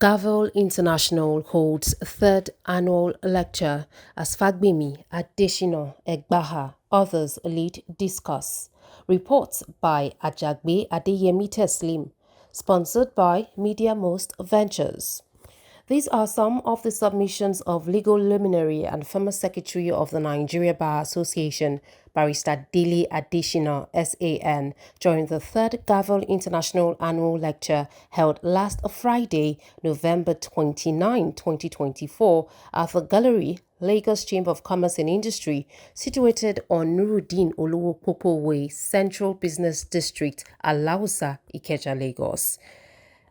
Gavel International holds third annual lecture as Femi Falana others lead discuss. Reports by Asabe Waziri, sponsored by Media Most Ventures. These are some of the submissions of legal luminary and former secretary of the Nigeria Bar Association, Barrister Dele Adesina, SAN, during the third Gavel International Annual Lecture held last Friday, November 29, 2024, at the Gallery, Lagos Chamber of Commerce and Industry, situated on Nuruddin Olowopopo Way, Central Business District, Alausa, Ikeja, Lagos.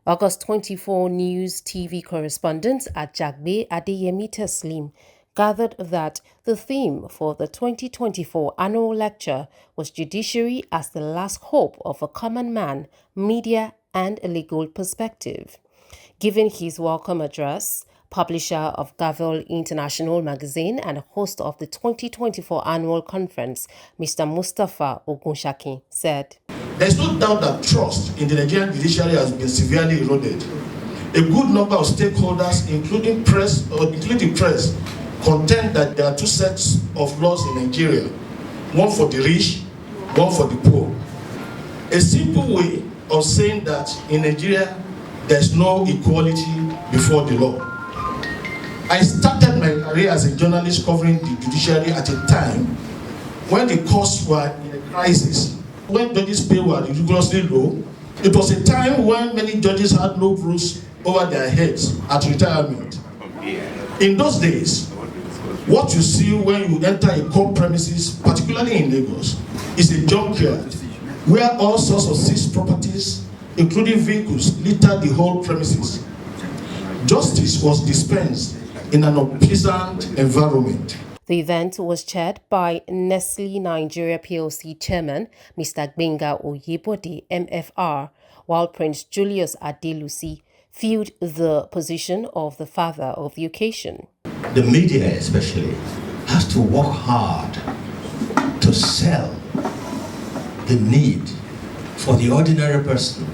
August 24 News TV correspondent Asabe Waziri gathered that the theme for the 2024 annual lecture was Judiciary as the last hope of a common man, media, and a legal perspective. Giving his welcome address, publisher of Gavel International magazine and host of the 2024 annual conference, Mr. Mustapha Ogunshaki, said, "There's no doubt that trust in the Nigerian judiciary has been severely eroded. A good number of stakeholders, including press, contend that there are two sets of laws in Nigeria, one for the rich, one for the poor. A simple way of saying that in Nigeria, there's no equality before the law. I started my career as a journalist covering the judiciary at a time when the costs were in a crisis. When judges' pay were ridiculously low, it was a time when many judges had no roofs over their heads at retirement. In those days, what you see when you enter a court premises, particularly in Lagos, is a junkyard where all sorts of seized properties, including vehicles, litter the whole premises. Justice was dispensed in an unpleasant environment." The event was chaired by Nestle Nigeria PLC Chairman Mr. Gbenga Oyebode, MFR, while Prince Julius Adelusi filled the position of the father of the occasion. The media especially has to work hard to sell the need for the ordinary person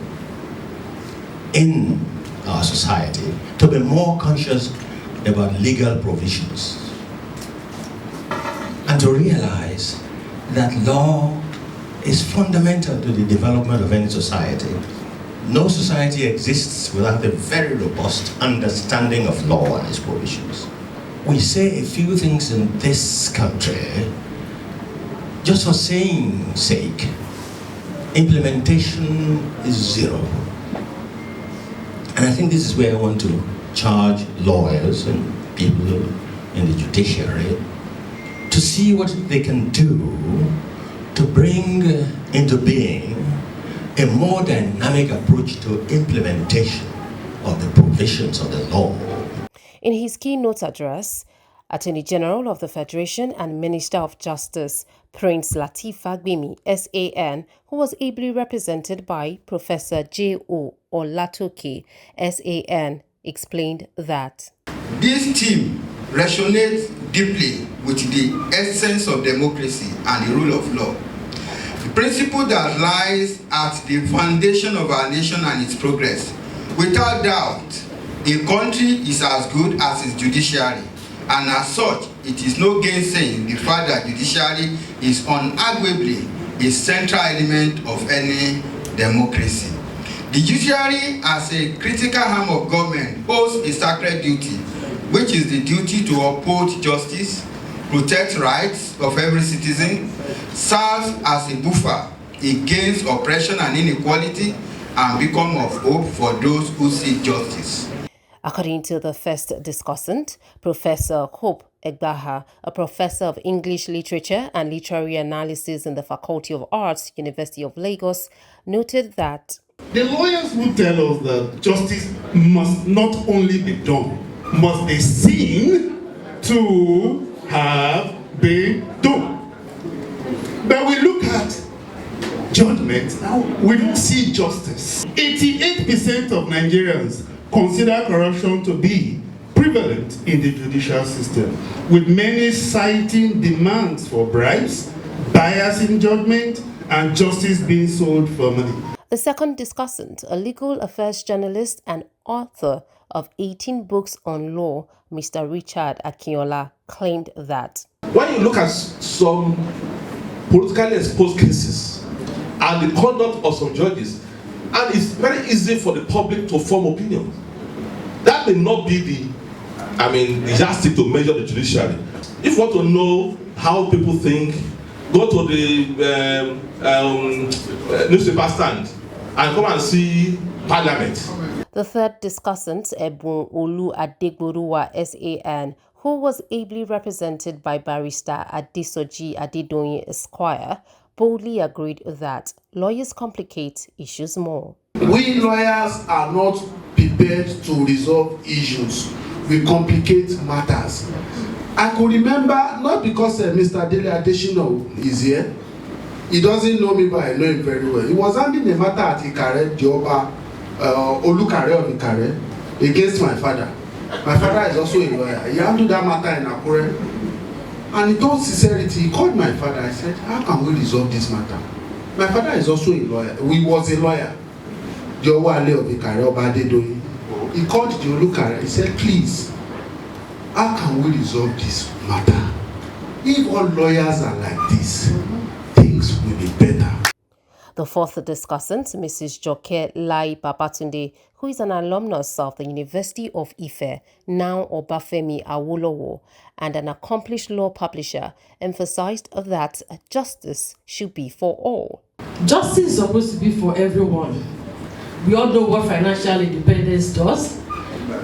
in our society to be more conscious about legal provisions and to realize that law is fundamental to the development of any society. No society exists without a very robust understanding of law and its provisions. We say a few things in this country just for saying's sake. Implementation is zero. And I think this is where I want to charge lawyers and people in the judiciary to see what they can do to bring into being a more dynamic approach to implementation of the provisions of the law. In his keynote address, Attorney General of the Federation and Minister of Justice, Prince Lateef Fagbemi, SAN, who was ably represented by Professor J.O. Olatoke, SAN, explained that this theme resonates deeply with the essence of democracy and the rule of law. The principle that lies at the foundation of our nation and its progress. Without doubt, a country is as good as its judiciary, and as such, it is no gainsaying the fact that judiciary is unarguably a central element of any democracy. The judiciary, as a critical arm of government, holds a sacred duty, which is the duty to uphold justice, protect rights of every citizen, serve as a buffer against oppression and inequality, and become of hope for those who seek justice. According to the first discussant, Professor Hope Egbaha, a professor of English literature and literary analysis in the Faculty of Arts, University of Lagos, noted that the lawyers will tell us that justice must not only be done, must be seen to have been done. But we look at judgment, now we don't see justice. 88% of Nigerians consider corruption to be prevalent in the judicial system, with many citing demands for bribes, bias in judgment, and justice being sold for money. The second discussant, a legal affairs journalist and author of 18 books on law, Mr. Richard Akinnola, claimed that when you look at some politically exposed cases and the conduct of some judges, and it's very easy for the public to form opinions, that may not be the yardstick to measure the judiciary. If you want to know how people think, go to the newspaper stand and come and see Parliament. The third discussant, Ebun Olu-Adegboruwa SAN, who was ably represented by barrister Adesoji-Adeluyi Esquire, boldly agreed that lawyers complicate issues more. We lawyers are not prepared to resolve issues. We complicate matters. I could remember, not because Mr. Dele Adesina is here, he doesn't know me, but I know him very well. He was handling a matter at Ikare, Joba, Olukare of Ikare, against my father. My father is also a lawyer. He handled that matter in Akure. And in all sincerity, he called my father. I said, how can we resolve this matter? My father is also a lawyer. He was a lawyer. Jowa Ale of Ikare, Obadedoyi. He called the Olukare. He said, please, how can we resolve this matter? If all lawyers are like this, things will be better. The fourth discussant, Mrs. Joke Layi-Babatunde, who is an alumnus of the University of Ife, now Obafemi Awolowo, and an accomplished law publisher, emphasized that justice should be for all. Justice is supposed to be for everyone. We all know what financial independence does.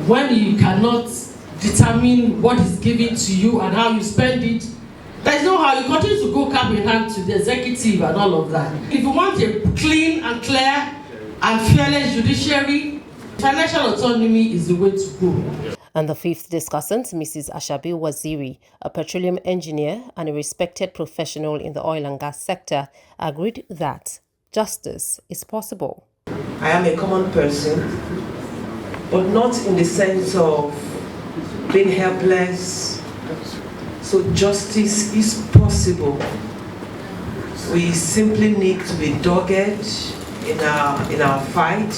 When you cannot determine what is given to you and how you spend it, there's no how. You continue to go cap in hand to the executive and all of that. If you want a clean and clear and fearless judiciary, financial autonomy is the way to go. And the fifth discussant, Mrs. Asabe Waziri, a petroleum engineer and a respected professional in the oil and gas sector, agreed that justice is possible. I am a common person, but not in the sense of being helpless. So justice is possible. We simply need to be dogged in our fight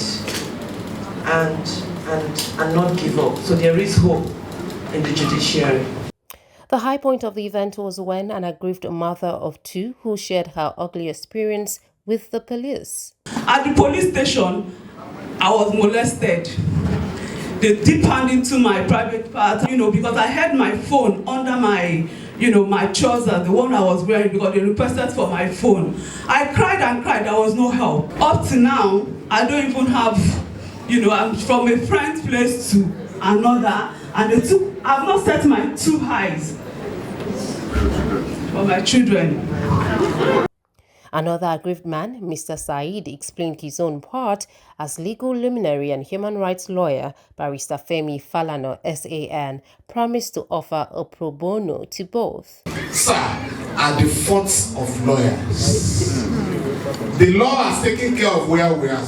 and not give up. So there is hope in the judiciary. The high point of the event was when an aggrieved mother of two who shared her ugly experience with the police. At the police station, I was molested. They deep-hand into my private part, because I had my phone under my, my trouser, the one I was wearing, because they requested for my phone. I cried and cried, there was no help. Up to now, I don't even have, I'm from a friend's place to another, and I've not set my 2 eyes for my children. Another aggrieved man, Mr. Said, explained his own part as legal luminary and human rights lawyer, barrister Femi Falana, SAN, promised to offer a pro bono to both. Sir, are the faults of lawyers. The law has taken care of where we are,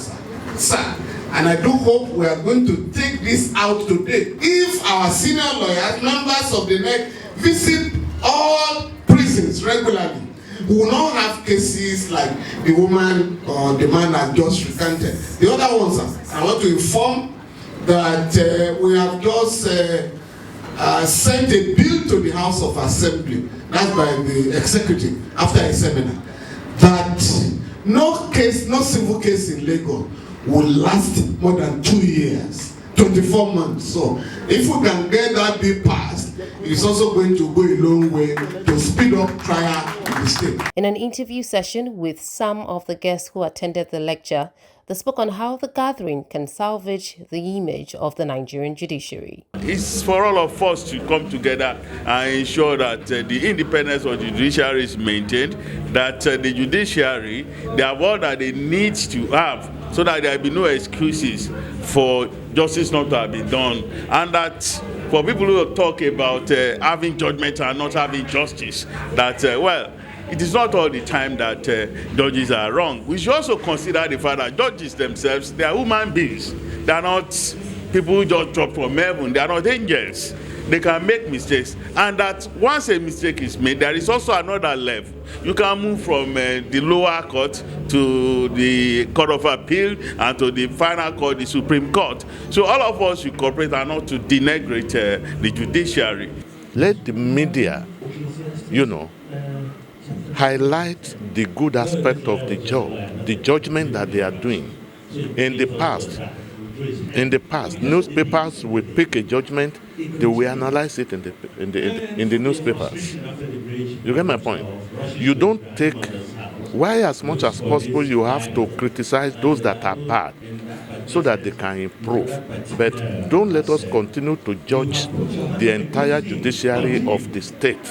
sir. And I do hope we are going to take this out today. If our senior lawyers, members of the NEC, visit all prisons regularly, we will not have cases like the woman or the man that just recanted. The other ones, I want to inform that we have just sent a bill to the House of Assembly, that's by the executive, after a seminar, that no civil case in Lagos will last more than 2 years, 24 months. So if we can get that bill passed, it's also going to go a long way to speed up trial in the state. In an interview session with some of the guests who attended the lecture, they spoke on how the gathering can salvage the image of the Nigerian judiciary. It's for all of us to come together and ensure that the independence of the judiciary is maintained, that the judiciary, they have all that they need to have, so that there will be no excuses for justice not to have been done, and that for people who talk about having judgment and not having justice, that, well, it is not all the time that judges are wrong. We should also consider the fact that judges themselves, they are human beings. They are not people who just drop from heaven. They are not angels. they can make mistakes, and that once a mistake is made, there is also another level. You can move from the lower court to the Court of Appeal and to the final court, the Supreme Court. So all of us should cooperate and not to denigrate the judiciary. Let the media, highlight the good aspect of the job, the judgment that they are doing. In the past, newspapers will pick a judgment, they will analyze it in the newspapers. You get my point? You don't take, why as much as possible you have to criticize those that are bad so that they can improve. But don't let us continue to judge the entire judiciary of the state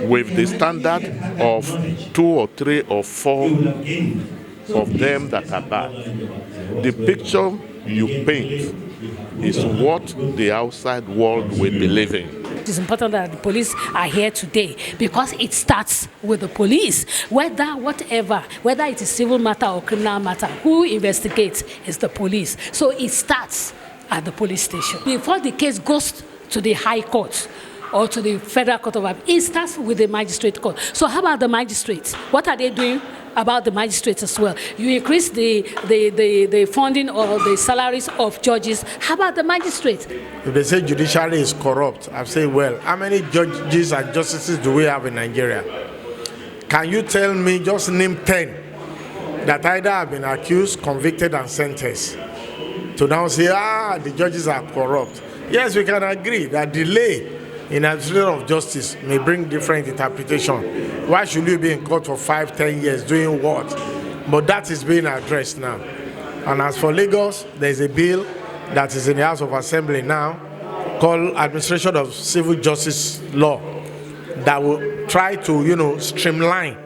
with the standard of 2 or 3 or 4 of them that are bad. The picture you paint is what the outside world will believe in. It is important that the police are here today because it starts with the police. Whether it is civil matter or criminal matter, who investigates is the police. So it starts at the police station. Before the case goes to the High Court or to the Federal Court of Appeal, it starts with the magistrate court. So how about the magistrates? What are they doing about the magistrates as well? You increase the funding or the salaries of judges. How about the magistrates? If they say judiciary is corrupt, I say, well, how many judges and justices do we have in Nigeria? Can you tell me, just name 10 that either have been accused, convicted, and sentenced? To now say, the judges are corrupt. Yes, we can agree that delay in administration of justice may bring different interpretation. Why should you be in court for 5-10 years doing what? But that is being addressed now. And as for Lagos, there is a bill that is in the House of Assembly now called Administration of Civil Justice Law that will try to, streamline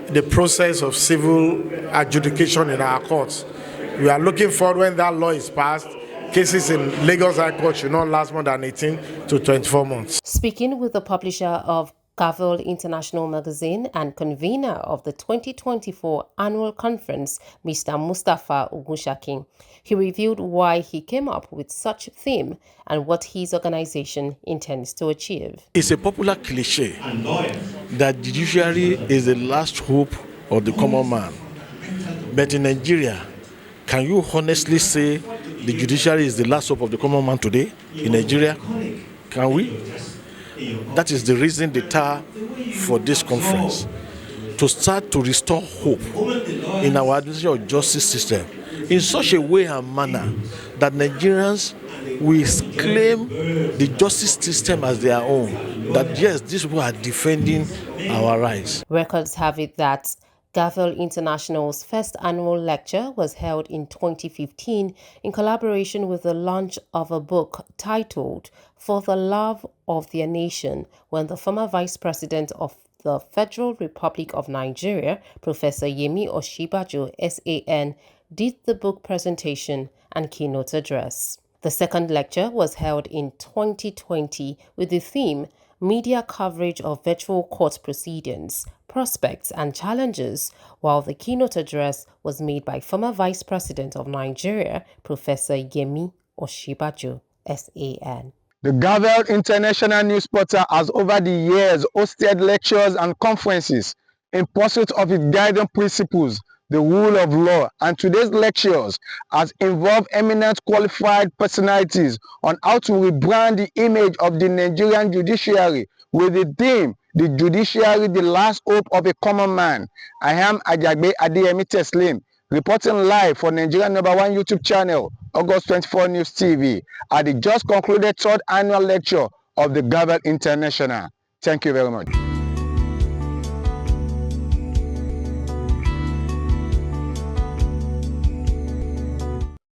the process of civil adjudication in our courts. We are looking forward when that law is passed. Cases in Lagos High Court should not last more than 18 to 24 months. Speaking with the publisher of Gavel International Magazine and convener of the 2024 Annual Conference, Mr. Mustafa Ogunshakin, he revealed why he came up with such a theme and what his organization intends to achieve. It's a popular cliche that judiciary is the last hope of the common man. But in Nigeria, can you honestly say the judiciary is the last hope of the common man today in Nigeria? Can we? That is the reason they tar for this conference, to start to restore hope in our administration of justice system in such a way and manner that Nigerians will claim the justice system as their own, that yes, these people are defending our rights. Records have it that Gavel International's first annual lecture was held in 2015 in collaboration with the launch of a book titled For the Love of Their Nation, when the former Vice President of the Federal Republic of Nigeria, Professor Yemi Osinbajo, SAN, did the book presentation and keynote address. The second lecture was held in 2020 with the theme Media Coverage of Virtual Court Proceedings, Prospects and Challenges, while the keynote address was made by former Vice President of Nigeria, Professor Yemi Osinbajo, SAN. The Gavel International News Portal has over the years hosted lectures and conferences in pursuit of its guiding principles, the rule of law, and today's lectures has involved eminent qualified personalities on how to rebrand the image of the Nigerian judiciary with the theme, the judiciary, the last hope of a common man. I am Asabe Waziri, reporting live for Nigerian #1 YouTube channel, August 24 News TV, at the just concluded 3rd annual lecture of the Gavel International. Thank you very much.